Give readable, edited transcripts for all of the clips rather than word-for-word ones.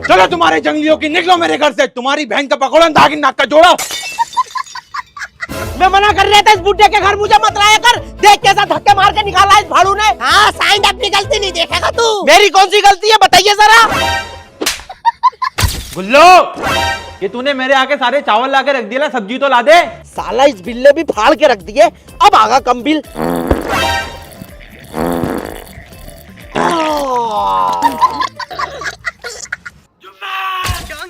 चलो तुम्हारे जंगलियों की, निकलो मेरे घर से। तुम्हारी बहन का पकौड़ा दागी नाक का जोड़ा। मैं मना कर रहा था इस बुड्ढे के घर मुझे मत लाया कर। देख कैसा धक्के मार के निकाला इस भाड़ू ने। हाँ साइंड अपनी गलती नहीं देखेगा तू। मेरी कौन सी गलती है बताइए जरा। गुल्लो, ये तूने मेरे आके सारे चावल ला के रख दिए, सब्जी तो ला दे। साला इस बिल्ले भी फाड़ के रख दिए, अब आगा कम बिल।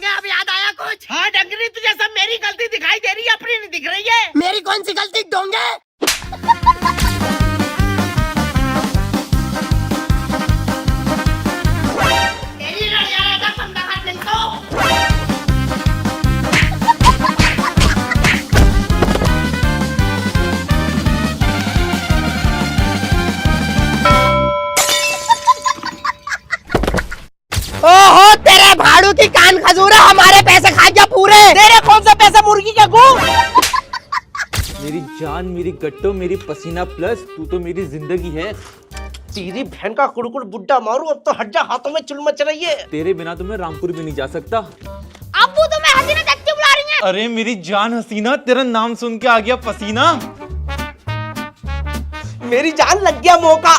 अब याद आया कुछ? हाँ डंगरी, तुझे सब मेरी गलती दिखाई दे रही है, अपनी नहीं दिख रही है। मेरी कौन सी गलती डोंगे? तेरी लड़ाई का संदा काट ले तो। ओहो तेरे भाड़ू की कान खजूर है, हमारे पैसे खा गया पूरे। तेरे कौन से पैसे मुर्गी के गू? मेरी जान, मेरी गट्टो, मेरी पसीना प्लस तू तो मेरी जिंदगी है। तेरी बहन का कुड़कुड़ बुड्ढा मारू, अब तो हट जा, हाथों में चुल मच रही है। तेरे बिना तो मैं रामपुर भी नहीं जा सकता। अब्बू तुम्हें हसीना चाची बुला रही हैं। अरे मेरी जान हसीना, तेरा नाम सुन के आ गया पसीना। मेरी जान लग गया मौका।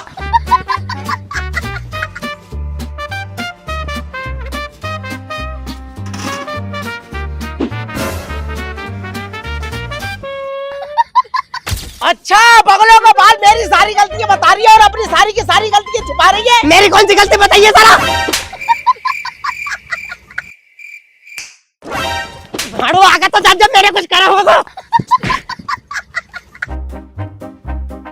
अच्छा बगलों का बाल मेरी सारी गलतियां बता रही है और अपनी सारी की सारी गलतियां छुपा रही है। मेरी कौन सी गलती बताइए जरा। भाड़ू आगे तो जब मेरे कुछ करा होगा।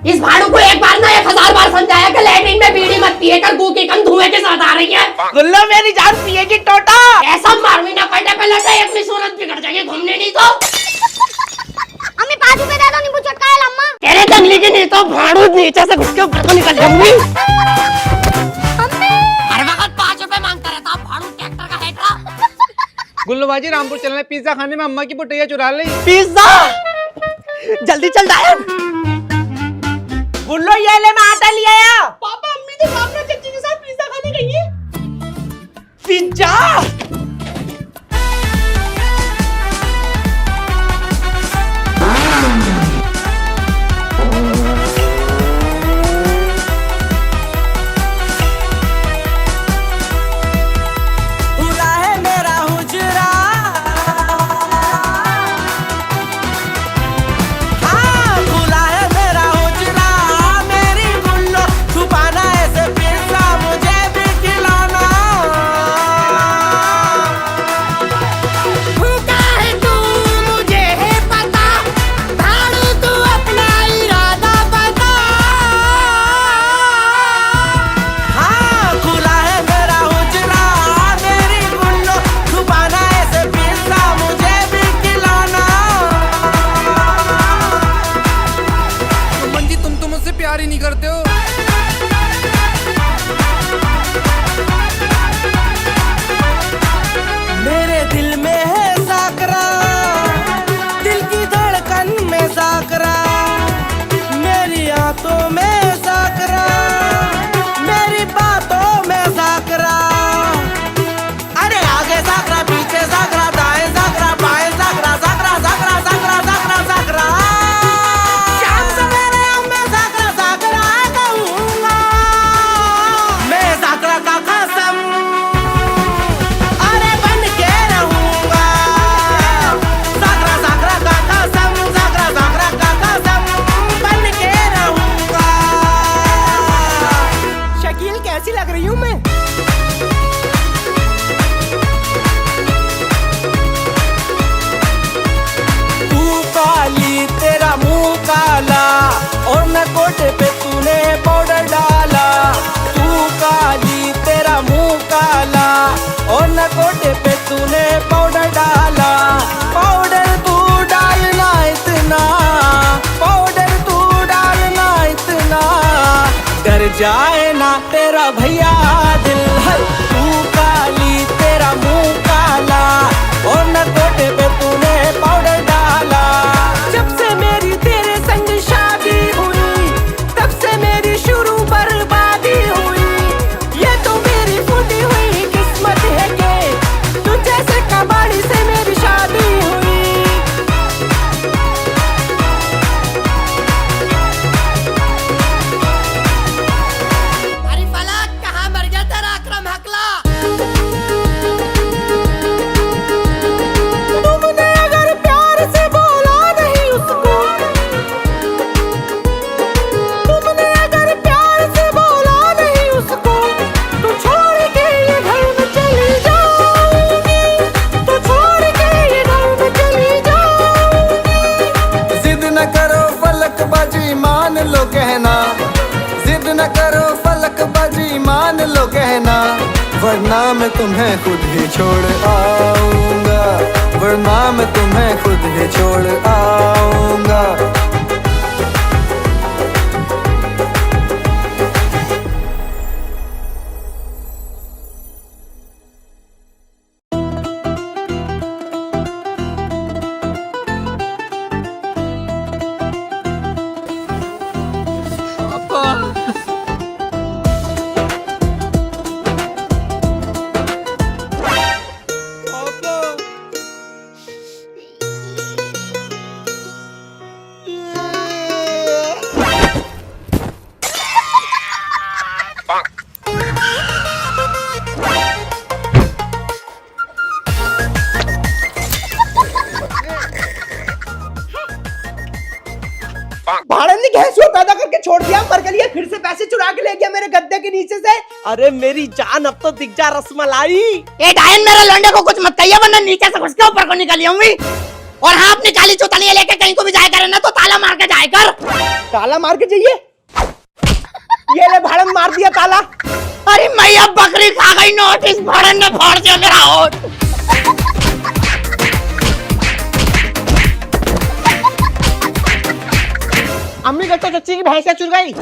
इस भाड़ू को एक बार ना 1000 बार समझाया कि लैट्रिन में बीड़ी मत पिए कर, गू की कम धुएं के साथ आ रही है। गुल्लो मेरी जान पिएगी टोटा। ऐसा मारवी ना करने पे लगा अपनी सूरत बिगड़ जाएगी, घूमने नहीं तो। अम्मी 5 रुपए दे दो, नींबू चटका है लम्मा। तेरे जंगली की नहीं तो भाड़ू नीचे से घुस के ऊपर को निकल जाऊंगी। अम्मी हर वक्त 5 रुपए मांगता रहता भाड़ू, ट्रैक्टर का हेडरा। गुल्लो बाजी, रामपुर चलना है पिज्जा खाने में, अम्मा की पुटैया चुरा ली। पिज्जा जल्दी चल डायन। गुल्लो ये ले, मैं आटा ले आया। पापा अम्मी तो सामने चाची के साथ पिज्जा खाने गई है। पिज्जा प्यार ही नहीं करते हो। मेरे दिल में है साकरा, दिल की धड़कन में साकरा, मेरी आंखों में साकरा, मेरी बातों में साकरा। अरे आगे साकरा, पीछे साकरा, दाएं साकरा, बाएं साकरा, साकरा साकरा साकरा साकरा साकरा। शाम सवेरे मैं साकरा साकरा कहूँगा, मैं साकरा का कसम अरे बन के रहूँगा। साकरा साकरा का कसम, साकरा साकरा का कसम बन के रहूँगा। शकील कैसी लग रही हूँ मैं? तू काली तेरा मुंह काला और न कोटे पे तूने पाउडर डाला। तू काली तेरा मुंह काला और न कोटे पे तूने पाउडर डाला। पाउडर तू डालना इतना, पाउडर तू डालना इतना, डर जाए ना तेरा भैया दिल है। तू काली तेरा मुंह काला और न कोटे पे तूने पाउडर डाला। जब से मेरी तेरे संग शादी हुई, तब से मेरी शुरू बर्बादी हुई। ये तो मेरी फूटी हुई किस्मत है के वरना मैं तुम्हें खुद ही छोड़ आऊंगा, वरना मैं तुम्हें खुद ही छोड़ आऊंगा। भाड़न ने गैस पैदा करके छोड़ दिया, मर गई है, फिर से पैसे चुरा के ले गया मेरे गद्दे के नीचे से। अरे मेरी जान अब तो दिख जा रसमलाई। ए डायन मेरे लौंडे को कुछ मत कहिए वरना नीचे से घुस के ऊपर को निकली होंगी। और हाँ अपनी काली चौतनिया लेके कहीं को भी जाया करे ना तो ताला मार के जाया कर। ताला मार के जाइए। ये ले भाड़न मार दिया ताला। अरे मैं अब बकरी खा गई, नोटिस भाड़न ने फाड़ दिया मेरा होठ। अम्मी गट्टा चच्ची की भैंस चुर गई।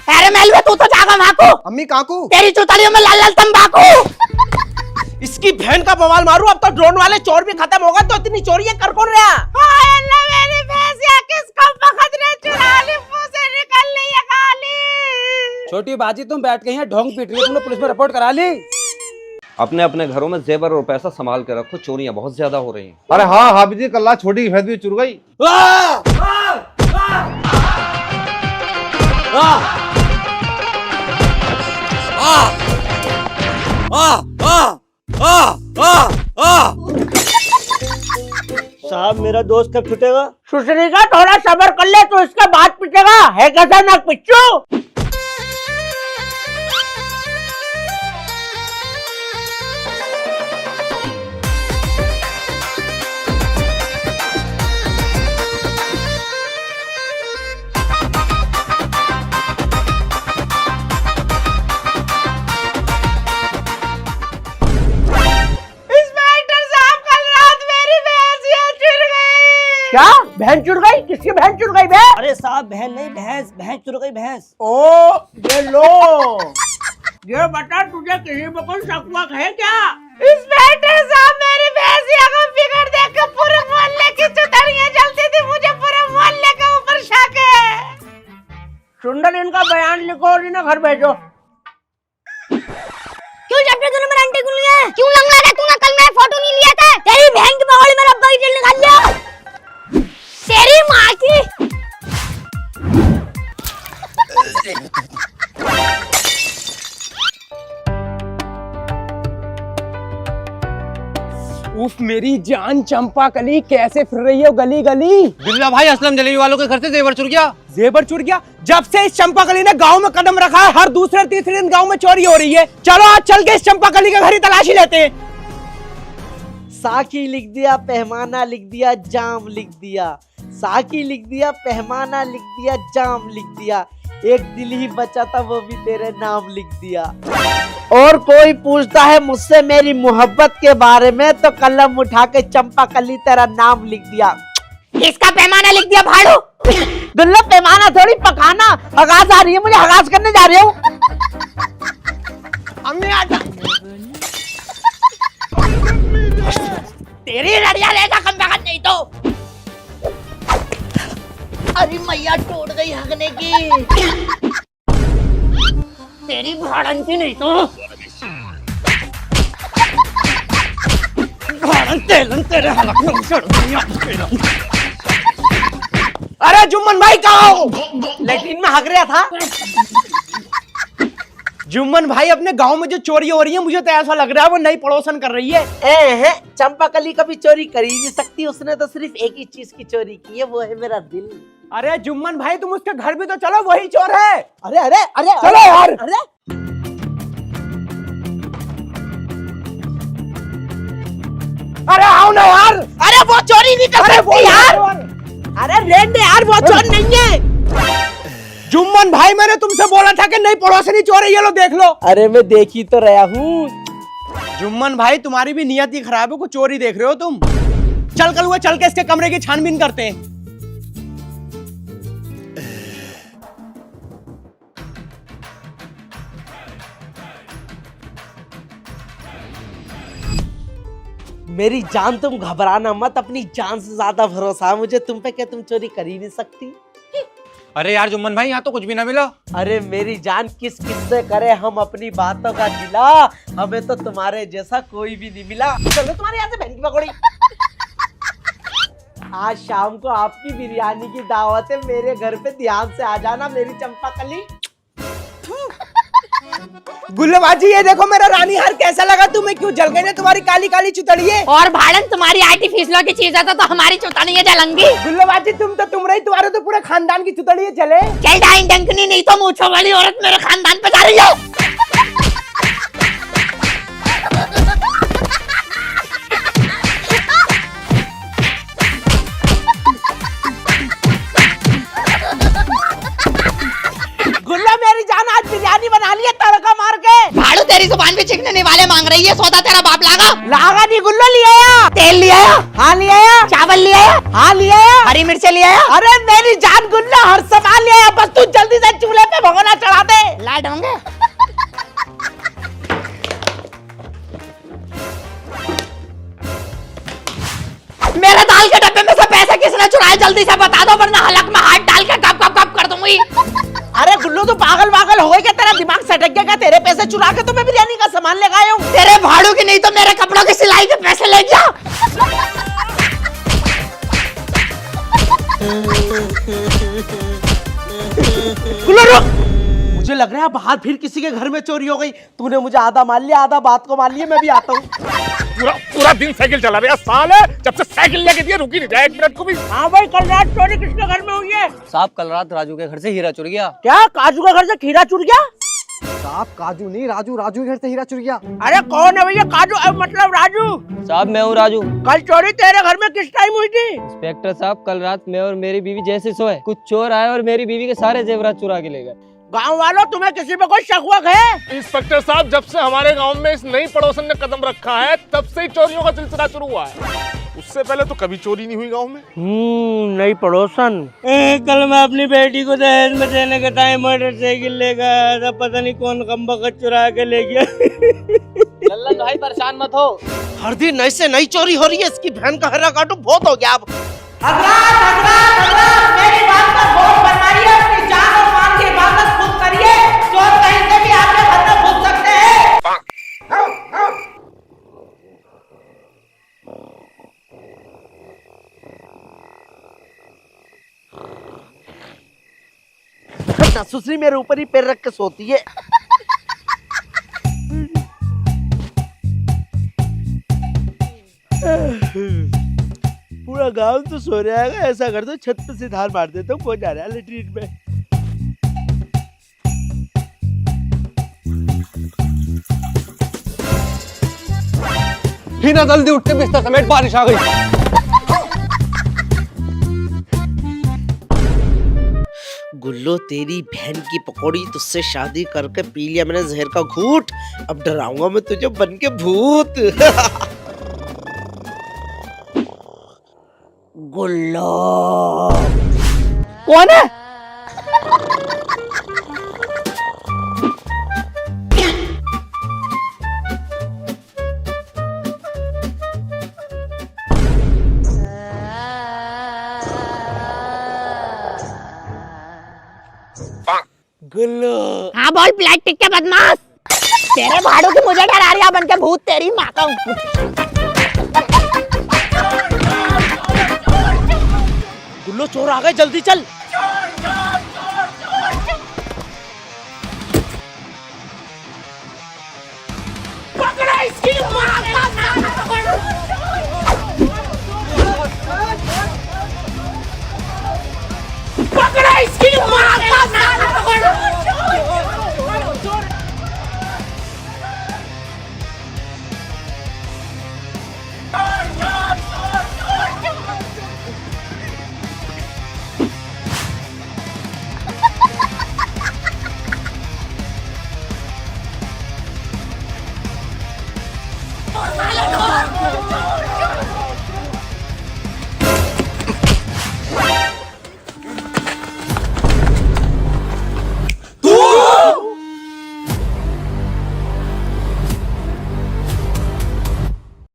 अरे मेलवे तू तो जागा माको। अम्मी काकू तेरी चौतलियों में लाल लाल तंबाकू। इसकी बहन का बवाल मारू, अब तो ड्रोन वाले चोर भी खत्म होगा तो इतनी चोरियां कर कौन रहा? हाय अल्लाह मेरी भैंसिया किसको पकड़ ने चुरा ली, मुंह से निकल रही है गाली। छोटी बाजी तुम बैठ गई हैं ढोंग पीट रही हो, तुमने पुलिस में रिपोर्ट करा ली? अपने अपने घरों में जेवर और पैसा संभाल के रखो, चोरियां बहुत ज्यादा हो रही हैं। अरे हाँ हाबी जी, कल्ला छोटी की भैंस भी चुर गई। साहब मेरा दोस्त कब छूटेगा? सुसरी का थोड़ा सब्र कर ले तो इसका बात पिटेगा। है कैसा ना पिच्चू? क्या बहन चुर गई? किसकी बहन चुर गई बे? अरे साहब बहन नहीं, भैंस चुर गई भैंस। ओ ये लो, ये बता तुझे किसी में कोई शक वक है क्या? इंस्पेक्टर साहब मेरी भैंसिया को बिगड़ देख के पूरे मोहल्ले की चुतड़ियां जलती थी, मुझे पूरे मोहल्ले के ऊपर शक है। सुंदर इनका बयान लिखो और इन्हें घर भेजो। क्यों चक्कर तूने मेरा आंटी को लिया? क्यों लंगड़ा है तूने? कल मेरा फोटो नहीं लिया था? तेरी बहन की बगल में रब्बा की जेल निकाल लिया। तेरी माँ की उफ मेरी जान चंपा कली, कैसे फिर रही हो गली गली? बिल्ला भाई असलम जलेबी वालों के घर से जेवर चुर गया। जेबर चुर गया? जब से इस चंपा कली ने गांव में कदम रखा है हर दूसरे तीसरे दिन गांव में चोरी हो रही है। चलो आज चल के इस चंपा कली के घर ही तलाशी लेते हैं। साकी लिख दिया, पैमाना लिख दिया, जाम लिख दिया। साकी लिख दिया, पैमाना लिख दिया, जाम लिख दिया। एक दिल ही बचा था वो भी तेरे नाम लिख दिया। और कोई पूछता है मुझसे मेरी मोहब्बत के बारे में तो कलम उठा के चंपा कली तेरा नाम लिख दिया। इसका पैमाना लिख दिया भाड़ू। दुल्ला पैमाना थोड़ी पकाना। हगास आ रही है, मुझे हगास करने जा रही हूँ। अम्मी आजा। तेरी लड़िया लेगा कम वक्त नहीं तो। अरे मैया टूट गई हगने की। तेरी भाड़न की नहीं तो। भाड़न तेलन तेरे हलक में उछड़ गई। अरे जुम्मन भाई कहाँ हो? लेटरिन में हग रहा था। जुम्मन भाई अपने गांव में जो चोरी हो रही है मुझे तो ऐसा लग रहा है वो नई पड़ोसन कर रही है। चंपा कली कभी चोरी कर ही नहीं सकती, उसने तो सिर्फ एक ही चीज की चोरी की है, वो है मेरा दिल। अरे जुम्मन भाई तुम उसके घर भी तो चलो, वही चोर है। अरे अरे अरे चलो यार। अरे अरे आओ ना यार। अरे वो चोरी नहीं कर सकती यार। अरे रहने यार, वो चोर नहीं है। जुम्मन भाई मैंने तुमसे बोला था कि नहीं पड़ोसनी चोर है, ये लो देख लो। अरे मैं देख ही तो रहा हूँ। जुम्मन भाई तुम्हारी भी नियत ही खराब है, कुछ चोरी देख रहे हो तुम। चल कल हुआ, चल के इसके कमरे की छानबीन करते हैं। मेरी जान तुम घबराना मत, अपनी जान से ज्यादा भरोसा है मुझे तुम पे कि तुम चोरी कर ही नहीं सकती। अरे यार जुम्मन भाई, यहाँ तो कुछ भी ना मिला। अरे मेरी जान किस किससे करे हम अपनी बातों का गिला, हमें तो तुम्हारे जैसा कोई भी नहीं मिला। चलो तुम्हारे यहाँ से बहन की पकौड़ी। आज शाम को आपकी बिरयानी की दावत है, मेरे घर पे ध्यान से आ जाना मेरी चंपा कली। गुल्लो बाजी ये देखो मेरा रानी हार कैसा लगा तुम्हें, क्यों जल गई ना तुम्हारी काली काली चुतड़िए। और भाड़न तुम्हारी आर्टिफिशियल की चीज है तो हमारी चुतड़ियां जलंगी। गुल्लो बाजी तुम रही, तुम्हारे तो पूरे खानदान की चुतड़िए जले। चल डाइन डंकनी, नहीं तो मूंछों वाली औरत मेरे खानदान पे जा रही हो। गुल्लो मेरी जान आज बिरयानी बना ली है तड़का मार के। भाड़ू तेरी जुबान भी चिकने नहीं वाले मांग रही है, सौदा तेरा बाप लागा। लागा नहीं गुल्लो, लिया तेल लिया, हाँ लिया, चावल लिया, हाँ लिया, हरी मिर्च लिया। अरे मेरी जान गुल्लो हर सामान लिया, बस तू जल्दी से चूल्हे पे भगोना चढ़ा दे। लाइट होंगे। मेरे दाल के डब्बे में से पैसे किसने चुराए, जल्दी से बता दो वरना हलक में हाथ डाल के कप कप कप कर दूंगी। अरे गुल्लो तो पागल वागल हो गई क्या, तेरा दिमाग सटक गया क्या? तेरे पैसे चुरा के तो मैं बिरयानी का सामान ले आया हूँ। तेरे भाड़ू की नहीं तो मेरे कपड़ों की सिलाई के पैसे ले जा। गुल्लो रुक, मुझे लग रहा है बाहर फिर किसी के घर में चोरी हो गई। तूने मुझे आधा मान लिया, आधा बात को मान लिया, मैं भी आता हूँ। पूरा दिन साइकिल चला रहा साल है, जब से साइकिल लेके दिया रुकी नहीं जाए एक मिनट को भी। हाँ भाई, कल रात चोरी किसके घर में हुई है? साहब कल रात राजू के घर से हीरा चुर गया। क्या काजू का घर से खीरा चुर गया? साहब काजू नहीं, राजू के घर से हीरा चुर गया। अरे कौन है भैया काजू, मतलब राजू? साहब मैं हूँ राजू। कल चोरी तेरे घर में किस टाइम हुई थी? इंस्पेक्टर साहब कल रात मैं और मेरी बीवी जैसे सोए, कुछ चोर आए और मेरी बीवी के सारे जेवरात चुरा के ले गए। गाँव वालों तुम्हें किसी पे कोई शक वक है? इंस्पेक्टर साहब, जब से हमारे गांव में इस नई पड़ोसन ने कदम रखा है तब से ही चोरियों का सिलसिला शुरू हुआ है। उससे पहले तो कभी चोरी नहीं हुई गांव में। नई पड़ोसन। कल मैं अपनी बेटी को दहेज में देने के टाइम मोटरसाइकिल ले गया था, पता नहीं कौन कमबख्त चुरा के ले गया। लल्लन भाई परेशान मत हो, हर दिन नई से नई चोरी हो रही है, इसकी बहन का हर्रा काटू बहुत हो गया अब। मेरी बात का भोग बनवाइए, अपनी जान और मान की हिफाजत खुद करिए, चोर कहीं से भी आपके घर में घुस सकते हैं। सुसरी मेरे ऊपर ही पैर रख के सोती है। पूरा गांव तो सो रहा है, ऐसा कर दो छत पे से धार मार देता हूँ, पहुंच जा रहा है लेटरिन में। हीरा जल्दी उठ के बिस्तर समेट, बारिश आ गई। गुल्लो तेरी बहन की पकौड़ी, तुझसे शादी करके पी लिया मैंने जहर का घूंट, अब डराऊंगा मैं तुझे बन के भूत। गुल्लो कौन है? गुल्लो हाँ बोल प्लास्टिक के बदमाश, तेरे भाड़ू की मुझे डरा रही है बन के भूत, तेरी माँ का। गुल्लो चोर आ गए, जल्दी चल।